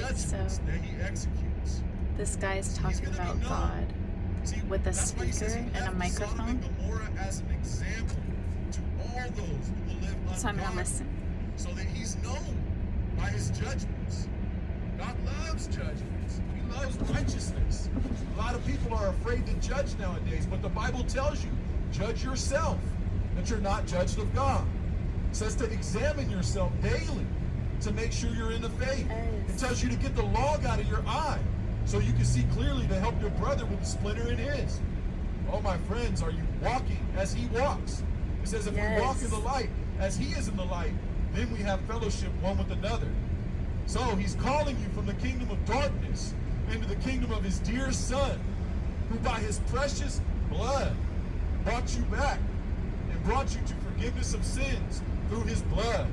judgments that he executes. This guy's talking about God with a speaker and a microphone. As an example to all those who will live So I'm gonna listen. So that he's known by his judgments. God loves judgments. He loves righteousness. A lot of people are afraid to judge nowadays, but the Bible tells you, judge yourself, that you're not judged of God. It says to examine yourself daily to make sure you're in the faith. It tells you to get the log out of your eye so you can see clearly to help your brother with the splinter in his. Oh, my friends, are you walking as he walks? It says if we walk in the light as he is in the light, then we have fellowship one with another. So he's calling you from the kingdom of darkness into the kingdom of his dear son, who by his precious blood brought you back and brought you to forgiveness of sins through his blood.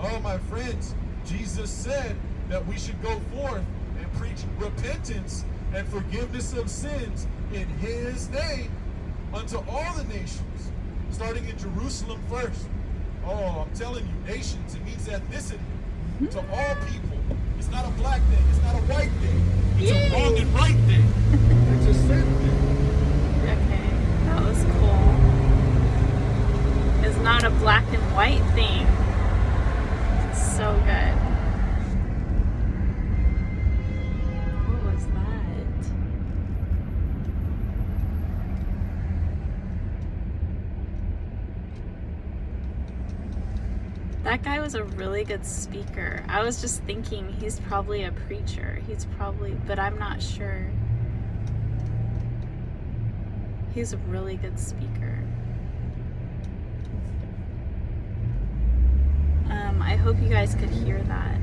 Oh, my friends, Jesus said that we should go forth and preach repentance and forgiveness of sins in his name unto all the nations, starting in Jerusalem first. Oh, I'm telling you, nations, it means ethnicity. To all people. It's not a black thing, it's not a white thing. It's a wrong and right thing. It's a sin thing. Okay, that was cool. It's not a black and white thing. It's so good. What was that? That guy was a really good speaker. I was just thinking he's probably a preacher. But I'm not sure. He's a really good speaker. I hope you guys could hear that.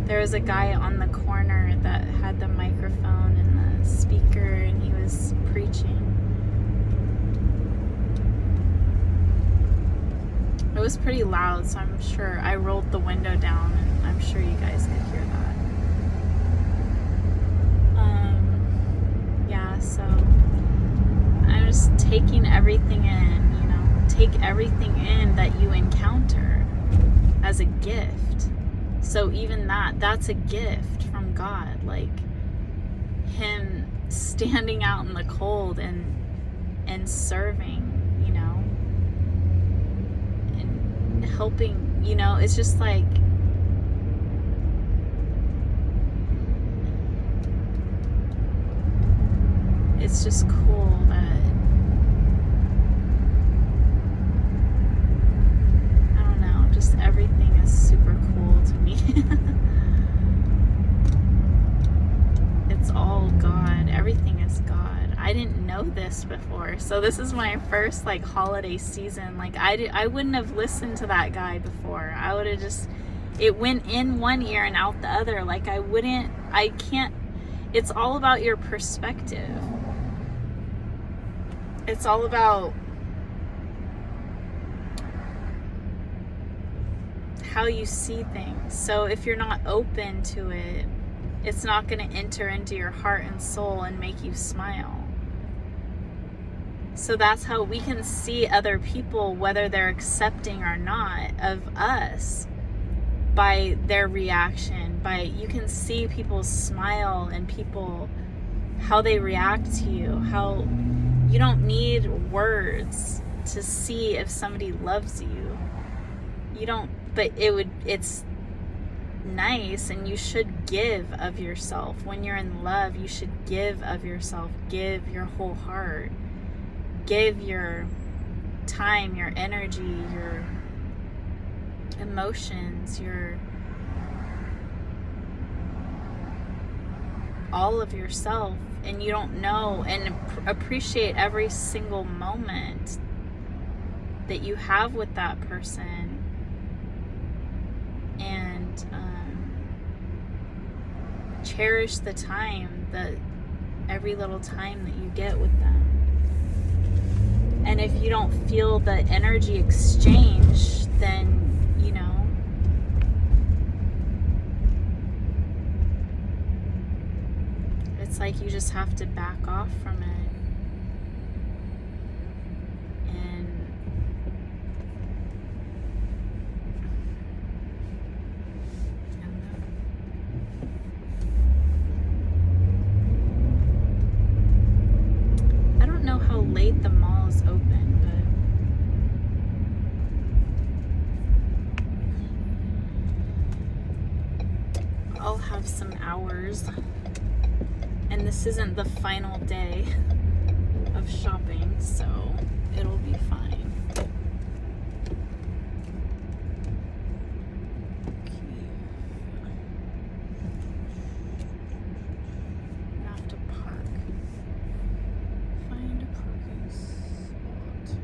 There was a guy on the corner that had the microphone and the speaker, and he was preaching. It was pretty loud, so I'm sure I rolled the window down, and I'm sure you guys could hear that. Yeah, so I'm just taking everything in, you know. Take everything in that you encounter as a gift. So even that's a gift from God. Like him standing out in the cold and serving, you know. Helping, you know, it's just like it's just cool that I don't know, just everything is super cool to me. It's all God. Everything is God. I didn't know this before, so this is my first like holiday season. Like I wouldn't have listened to that guy before. I would have just, it went in one ear and out the other. Like I can't. It's all about your perspective. It's all about how you see things. So if you're not open to it, it's not going to enter into your heart and soul and make you smile. So that's how we can see other people, whether they're accepting or not of us, by their reaction. You can see people's smile and people, how they react to you. How you don't need words to see if somebody loves you. You don't, but it's nice, and you should give of yourself. When you're in love, you should give of yourself. Give your whole heart. Give your time, your energy, your emotions, your all of yourself. And you don't know, and appreciate every single moment that you have with that person. And cherish the time, every little time that you get with them. And if you don't feel the energy exchange, then, you know, it's like you just have to back off from it. And I don't know. I'll have some hours. And this isn't the final day of shopping, so it'll be fine. I have to park. Find a parking spot.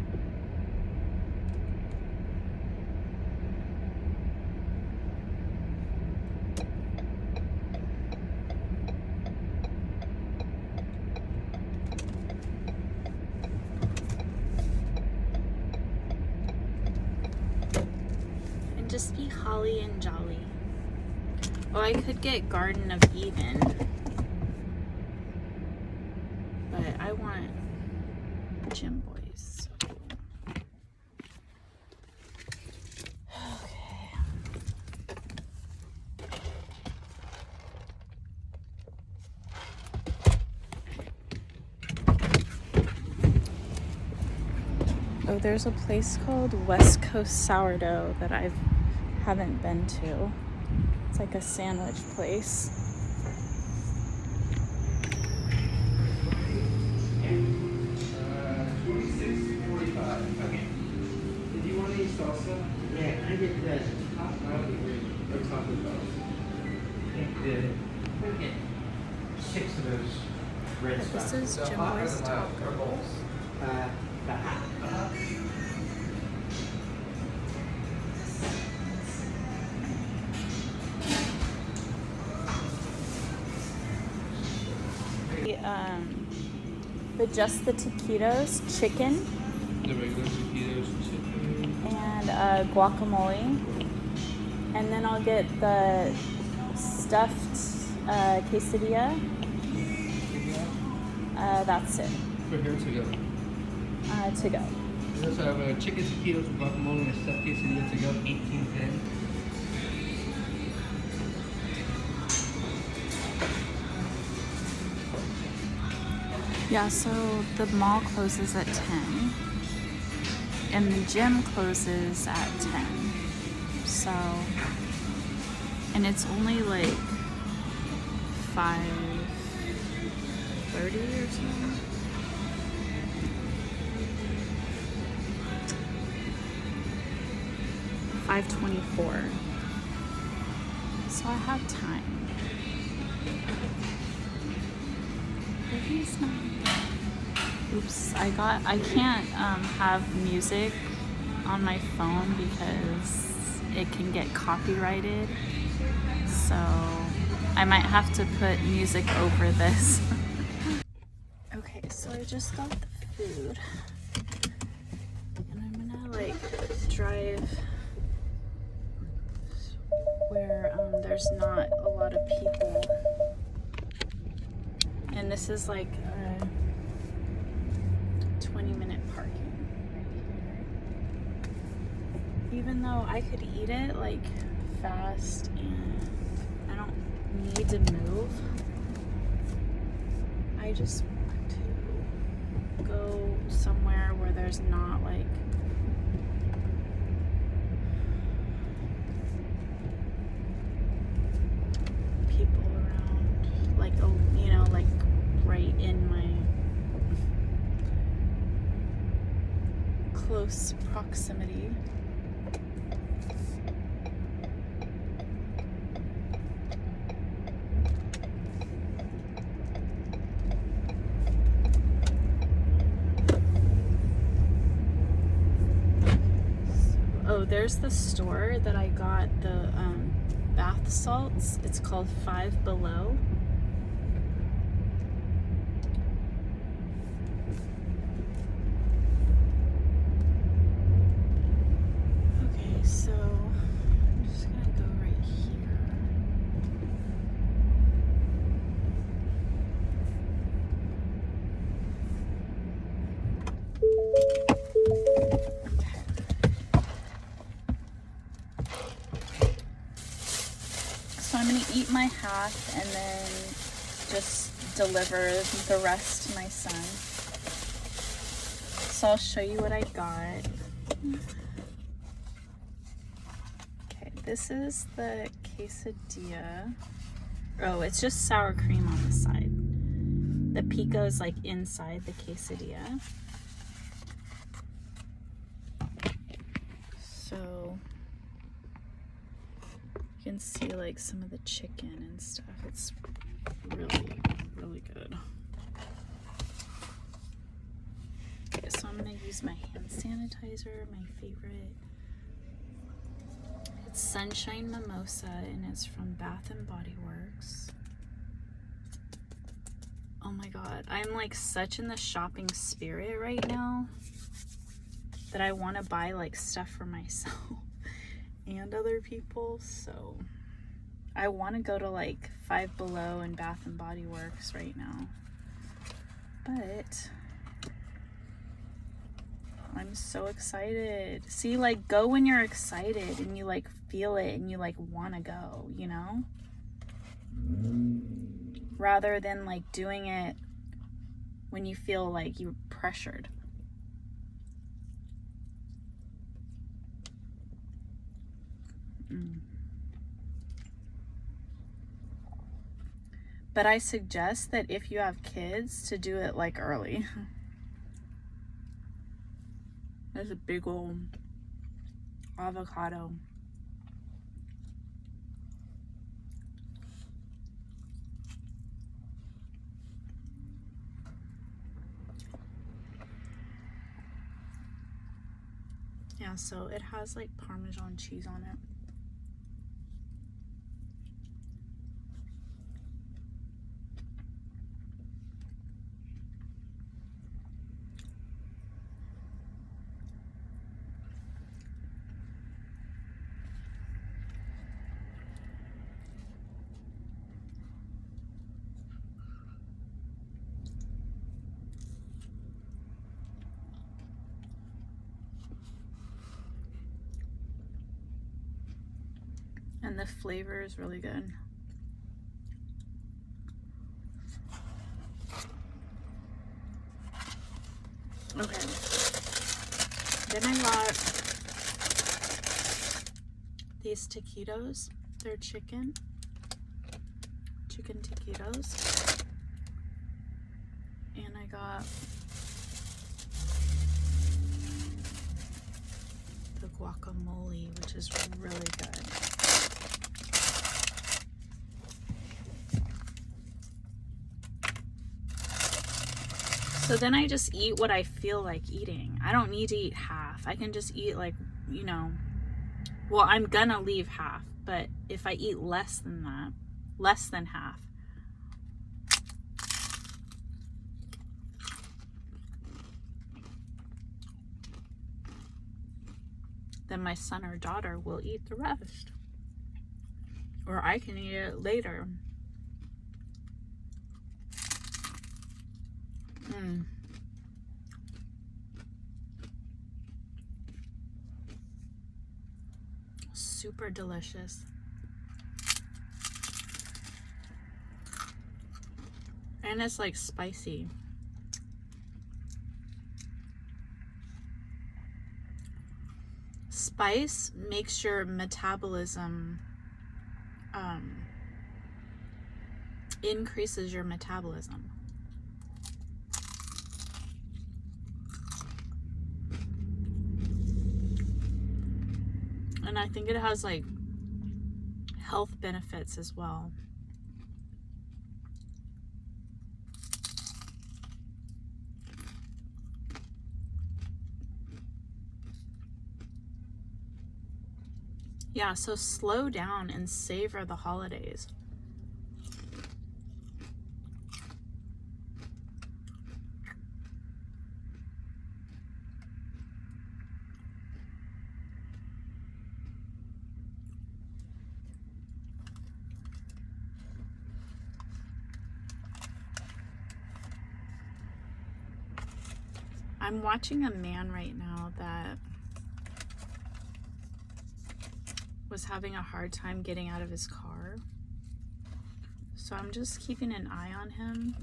Just be holly and jolly. Oh, I could get Garden of Eden, but I want Gym Boys. Okay. Oh, there's a place called West Coast Sourdough that I haven't been to. It's like a sandwich place. 26.45. Okay. Did you want any salsa? Yeah, can I get the hot ramen or taco sauce? Good. We'll get 6 of those red sauces. This is Gym Boys Tacos. The hot. But just the taquitos, chicken, The regular taquitos chicken. and guacamole. And then I'll get the stuffed quesadilla. That's it. For here to go. To go. We also have a chicken taquitos with guacamole and a stuffed quesadilla to go, $18.10. Yeah, so the mall closes at 10 and the gym closes at 10. So, and it's only like 5:30 or something. $5:24. So I have time. Maybe it's not. Oops, I can't have music on my phone because it can get copyrighted. So I might have to put music over this. Okay, so I just got the food. And I'm gonna like drive where there's not a lot of people. And this is like 20-minute parking right here. Even though I could eat it like fast and I don't need to move, I just want to go somewhere where there's not like people around, like, oh, you know, like right in my close proximity. Oh, there's the store that I got the bath salts. It's called Five Below. Okay, so I'm just gonna go right here. So I'm gonna eat my half and then just deliver the rest to my son. So I'll show you what I got. Okay, this is the quesadilla. Oh, it's just sour cream on the side. The pico is like inside the quesadilla. So you can see like some of the chicken and stuff. It's really, really good. Okay, so I'm gonna use my hand sanitizer, my favorite. It's Sunshine Mimosa and it's from Bath and Body Works. Oh my god, I'm like such in the shopping spirit right now that I want to buy like stuff for myself and other people. So I want to go to like Five Below and Bath and Body Works right now, but I'm so excited. See, like, go when you're excited and you like feel it and you like want to go, you know, rather than like doing it when you feel like you're pressured. But I suggest that if you have kids to do it like early. There's a big old avocado. Yeah, so it has like Parmesan cheese on it. And the flavor is really good. Okay. Then I got these taquitos. They're chicken taquitos. And I got the guacamole, which is really good. So then I just eat what I feel like eating. I don't need to eat half. I can just eat like, you know, well, I'm gonna leave half, but if I eat less than that, less than half, then my son or daughter will eat the rest. Or I can eat it later. Super delicious. And it's like spicy. Spice makes your metabolism, increases your metabolism. And I think it has like health benefits as well. Yeah, so slow down and savor the holidays. I'm watching a man right now that was having a hard time getting out of his car. So I'm just keeping an eye on him.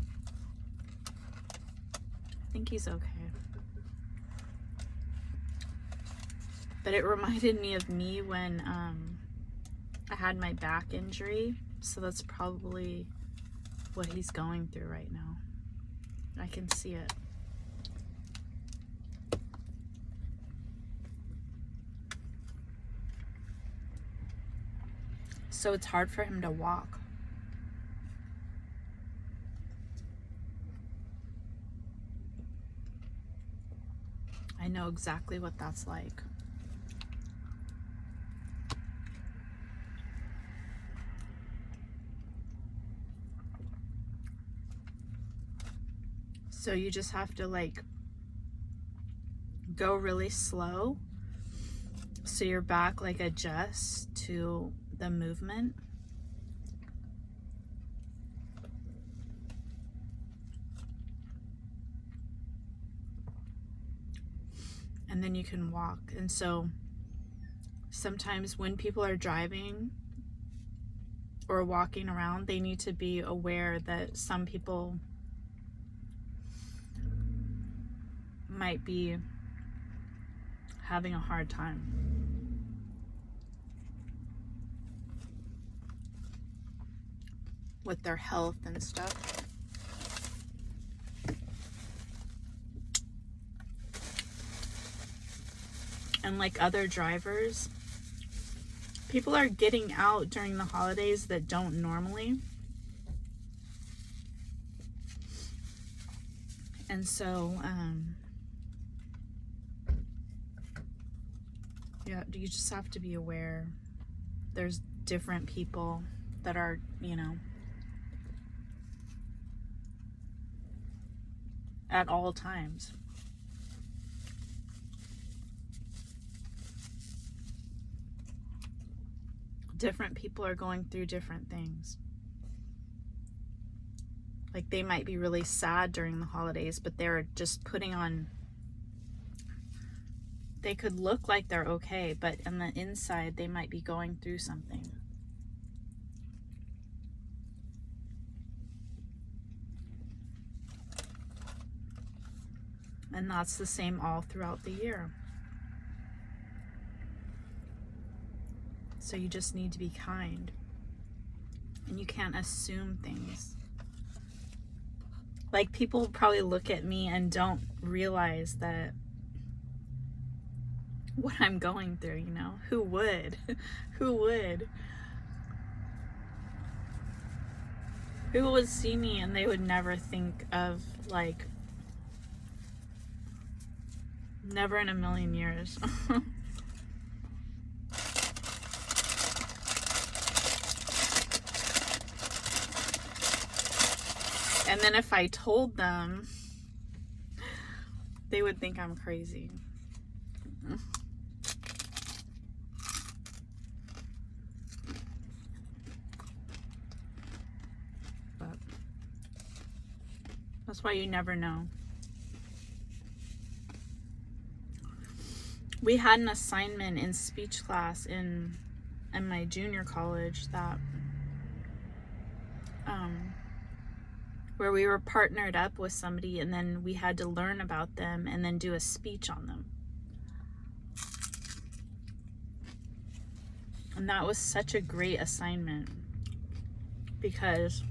I think he's okay. But it reminded me of me when I had my back injury So that's probably what he's going through right now. I can see it. So it's hard for him to walk. I know exactly what that's like. So you just have to like go really slow so your back like adjusts to the movement. And then you can walk. And so sometimes when people are driving or walking around, they need to be aware that some people might be having a hard time. With their health and stuff. And like other drivers, people are getting out during the holidays that don't normally. And so, yeah, you just have to be aware. There's different people that are, you know, at all times. Different people are going through different things. Like they might be really sad during the holidays, but they're just putting on, they could look like they're okay, but on the inside they might be going through something. And that's the same all throughout the year. So you just need to be kind. And you can't assume things. Like people probably look at me and don't realize that what I'm going through, you know? Who would? Who would? People would see me and they would never think of like, never in a million years. And then if I told them, they would think I'm crazy. But that's why you never know. We had an assignment in speech class in my junior college that where we were partnered up with somebody and then we had to learn about them and then do a speech on them. And that was such a great assignment because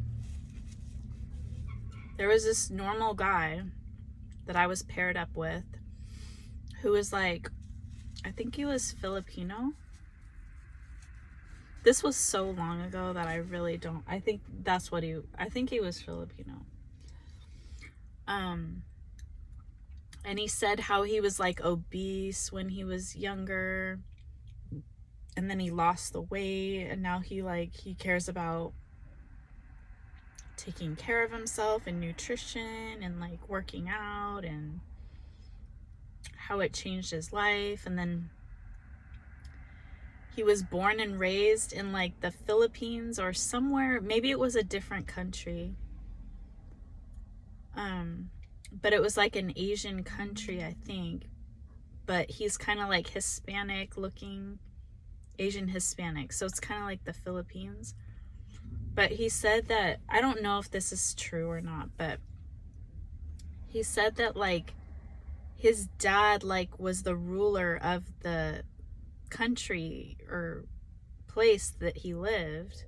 there was this normal guy that I was paired up with who was like, I think he was Filipino. This was so long ago that I really don't, I think he was Filipino. And he said how he was like obese when he was younger. And then he lost the weight and now he cares about taking care of himself and nutrition and like working out and how it changed his life. And then he was born and raised in like the Philippines or somewhere, maybe it was a different country. But it was like an Asian country, I think. But he's kind of like Hispanic looking, Asian Hispanic. So it's kind of like the Philippines. But he said that, I don't know if this is true or not, but he said that like his dad like was the ruler of the country or place that he lived.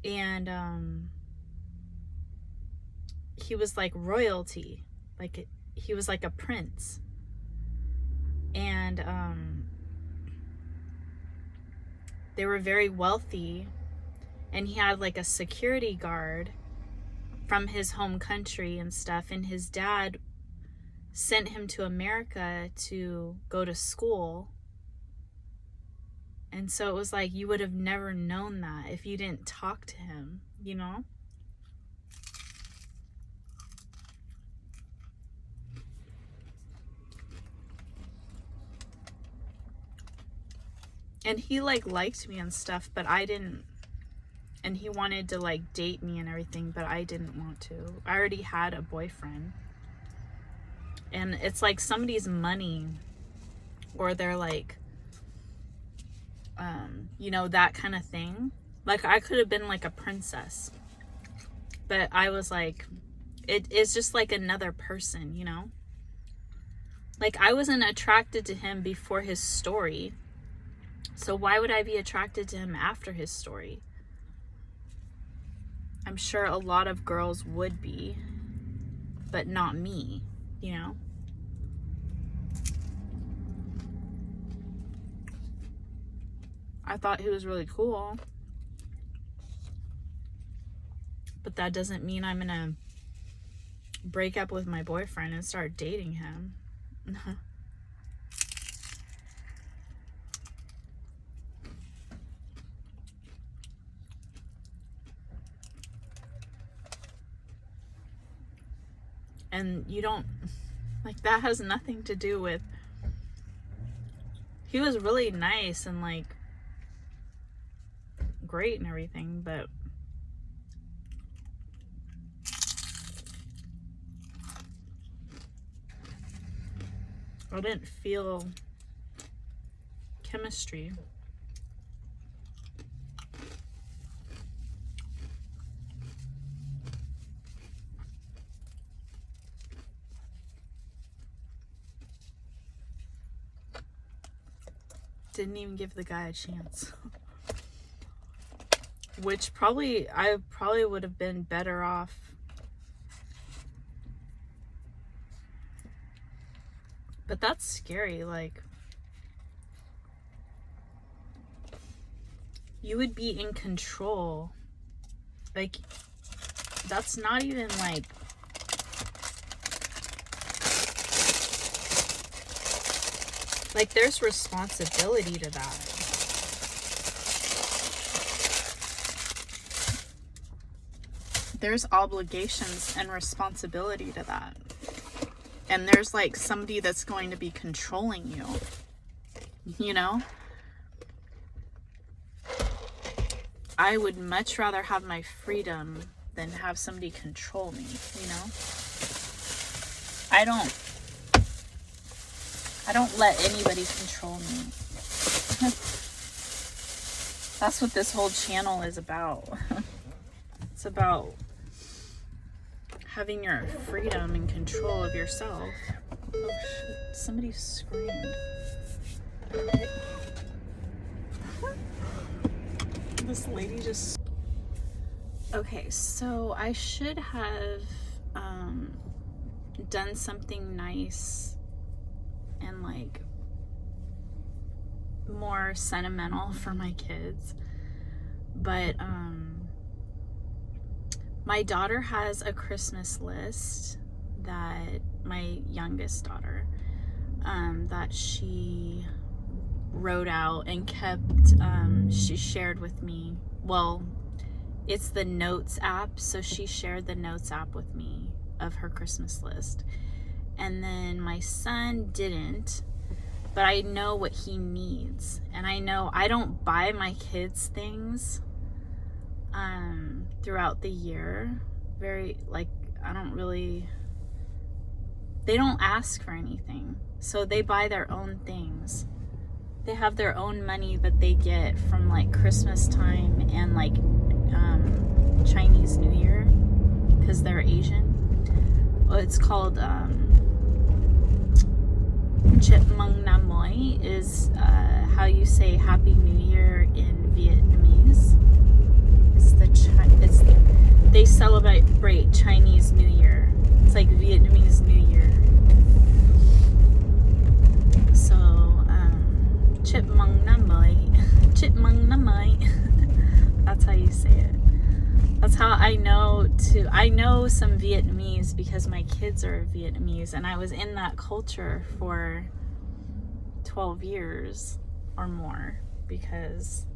And he was like royalty, like he was like a prince. And they were very wealthy, and he had like a security guard from his home country and stuff, and his dad sent him to America to go to school. And so it was like, you would have never known that if you didn't talk to him, you know? And he like liked me and stuff, but I didn't. And he wanted to like date me and everything, but I didn't want to. I already had a boyfriend. And it's like somebody's money, or they're like, you know, that kind of thing. Like I could have been like a princess, but I was like, it's just like another person, you know? Like I wasn't attracted to him before his story. So why would I be attracted to him after his story? I'm sure a lot of girls would be, but not me, you know? I thought he was really cool. But that doesn't mean I'm gonna break up with my boyfriend and start dating him. And you don't, like, that has nothing to do with, he was really nice and like great and everything, but I didn't feel chemistry. Didn't even give the guy a chance. Which I probably would have been better off. But that's scary, like, you would be in control. Like, that's not even like, there's responsibility to that. There's obligations and responsibility to that. And there's like somebody that's going to be controlling you, you know? I would much rather have my freedom than have somebody control me, you know? I don't let anybody control me. That's what this whole channel is about. It's about having your freedom and control of yourself. Oh shit, somebody screamed. This lady just... Okay, so I should have done something nice and like more sentimental for my kids, but my daughter has a Christmas list that my youngest daughter that she wrote out and kept, she shared with me. Well, it's the Notes app, so she shared the Notes app with me of her Christmas list. And then my son didn't, but I know what he needs. And I know I don't buy my kids things throughout the year. Very, like, I don't really, they don't ask for anything. So they buy their own things. They have their own money that they get from like Christmas time and like Chinese New Year, because they're Asian. Well, it's called Chipmung Nam Moi is how you say Happy New Year in Vietnamese. It's the celebrate Chinese New Year. It's like Vietnamese New Year. So, chipmunk nam mai. Chipmunk nam mai. That's how you say it. That's how I know some Vietnamese because my kids are Vietnamese, and I was in that culture for 12 years or more because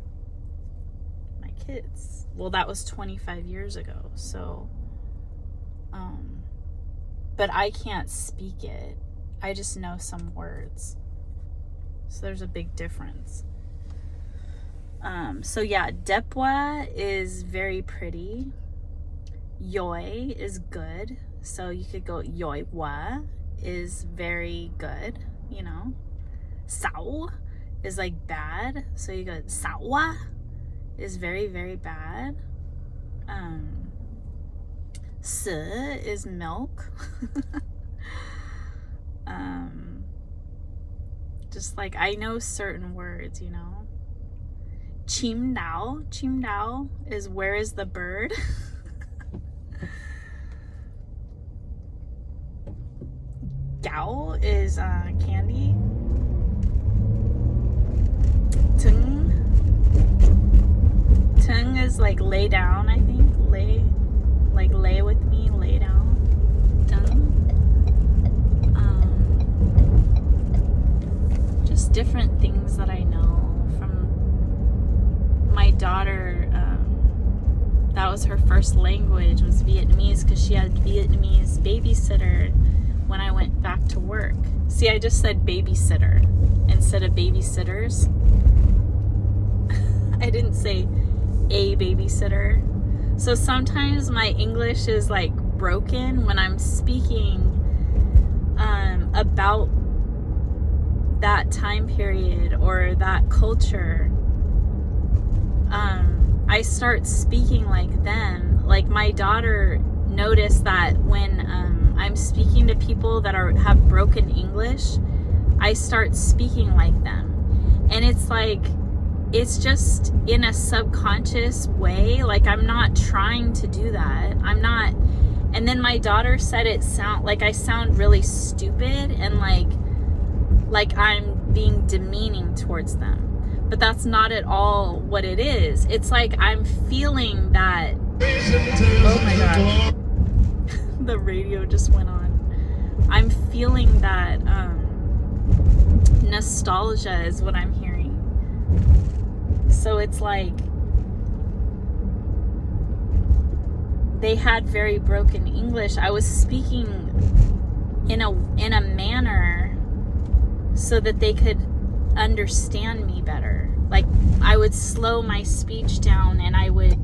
my kids, well, that was 25 years ago. So, but I can't speak it. I just know some words. So there's a big difference. So yeah, Depwa is very pretty. Yoi is good. So you could go Yoi wa is very good, you know. Sao is like bad. So you go Sawa is very, very bad. Si is milk. Just like I know certain words, you know. Chim Dao is where is the bird? Gao is candy. Tung is like lay down, I think. Lay with me, lay down. Tung. Just different things that I know from my daughter. That was her first language, was Vietnamese, because she had Vietnamese babysitter when I went back to work. See, I just said babysitter instead of babysitters. I didn't say a babysitter. So sometimes my English is like broken when I'm speaking about that time period or that culture. I start speaking like them. Like my daughter noticed that when I'm speaking to people that have broken English, I start speaking like them. And it's like, it's just in a subconscious way. Like I'm not trying to do that. I'm not. And then my daughter said I sound really stupid and like I'm being demeaning towards them. But that's not at all what it is. It's like I'm feeling that. Oh my God. The radio just went on. I'm feeling that nostalgia is what I'm hearing. So it's like they had very broken English. I was speaking in a manner so that they could understand me better. Like I would slow my speech down and I would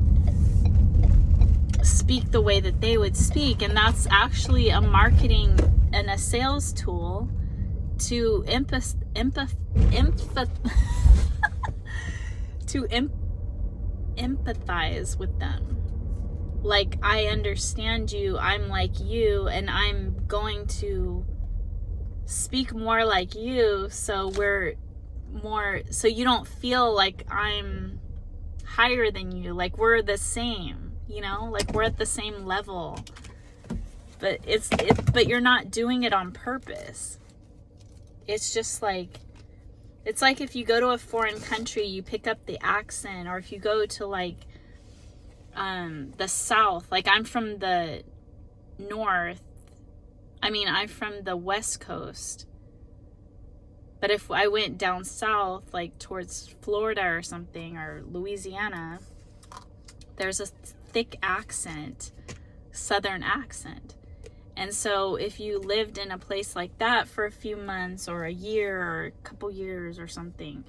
speak the way that they would speak, and that's actually a marketing and a sales tool to empathize with them. Like, I understand you, I'm like you, and I'm going to speak more like you, so you don't feel like I'm higher than you. Like, we're the same, you know, like we're at the same level. But but you're not doing it on purpose. It's just like, it's like if you go to a foreign country, you pick up the accent, or if you go to like the South, like I'm from the North, I'm from the West Coast, but if I went down south, like towards Florida or something, or Louisiana, there's a thick accent, Southern accent. And so if you lived in a place like that for a few months or a year or a couple years or something,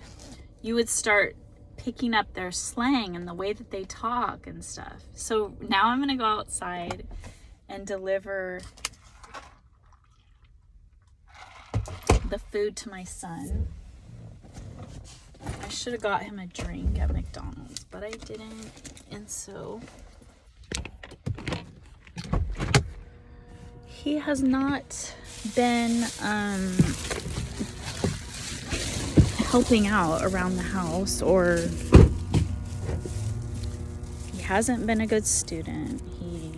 you would start picking up their slang and the way that they talk and stuff. So now I'm going to go outside and deliver the food to my son. I should have got him a drink at McDonald's, but I didn't. And so he has not been helping out around the house, or he hasn't been a good student. He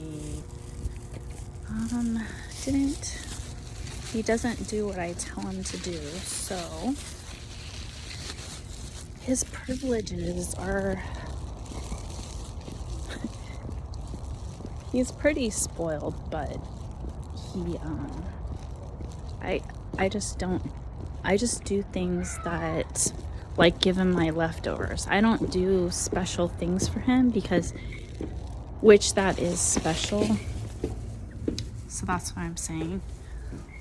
he doesn't do what I tell him to do, so his privileges are, he's pretty spoiled, but he, I just do things that, like, give him my leftovers. I don't do special things for him because, which that is special. So that's what I'm saying.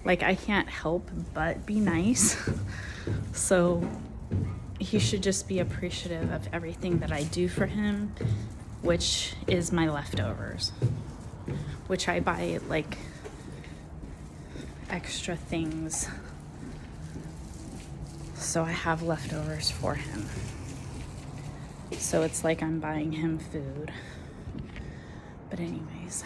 Like, I can't help but be nice. So he should just be appreciative of everything that I do for him, which is my leftovers, which I buy, like, extra things so I have leftovers for him. So it's like I'm buying him food. But anyways,